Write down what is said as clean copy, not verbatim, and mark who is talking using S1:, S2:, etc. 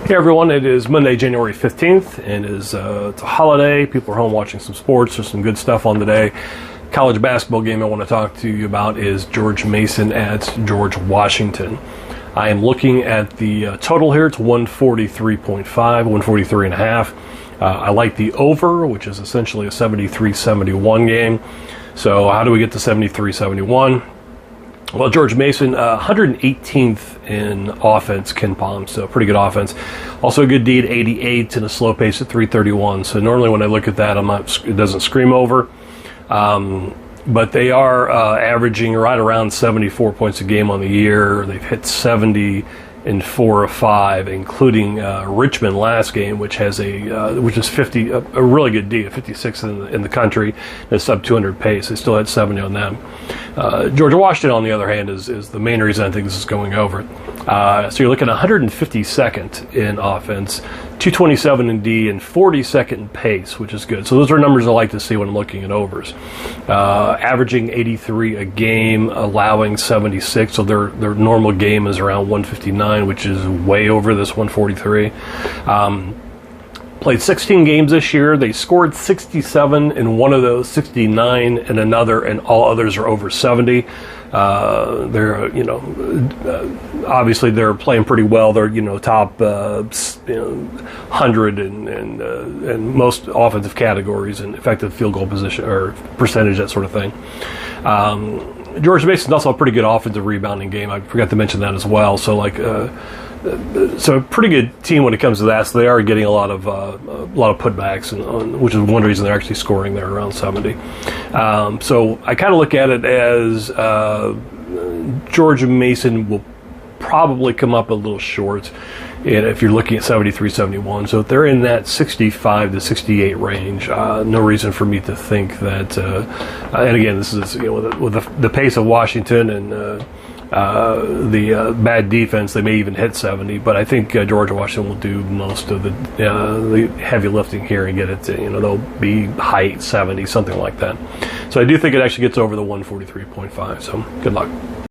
S1: Hey everyone, it is Monday, January 15th, and it's a holiday. People are home watching some sports. There's some good stuff on today. College basketball game I want to talk to you about is George Mason at George Washington. I am looking at the total here. It's 143.5, 143.5. I like the over, which is essentially a 73-71 game. So how do we get to 73-71? Well, George Mason, 118th in offense, Ken Palm, so pretty good offense. Also a good D at 88 and a slow pace at 331. So normally when I look at that, it doesn't scream over. But they are averaging right around 74 points a game on the year. They've hit 70 in 4 of 5, including Richmond last game, which has which is 50, a really good D, a 56 in the country, a sub 200 pace. They still had 70 on them. Georgia Washington, on the other hand, is the main reason I think this is going over. So you're looking at 152nd in offense, 227 in D, and 42nd in pace, which is good. So those are numbers I like to see when I'm looking at overs. Averaging 83 a game, allowing 76. So their normal game is around 159, which is way over this 143. Played 16 games this year. They scored 67 in one of those, 69 in another, and all others are over 70. They're, obviously they're playing pretty well. They're, top 100 in most offensive categories and effective field goal position or percentage, that sort of thing. George Mason's also a pretty good offensive rebounding game. I forgot to mention that as well. So so a pretty good team when it comes to that. So they are getting a lot of putbacks, which is one reason they're actually scoring there around 70. So I kind of look at it as George Mason will probably come up a little short if you're looking at 73-71. So if they're in that 65 to 68 range, no reason for me to think that. And again, this is with the pace of Washington and the bad defense, they may even hit 70. But I think Georgia Washington will do most of the heavy lifting here and get it to, they'll be high 70, something like that. So I do think it actually gets over the 143.5. So good luck.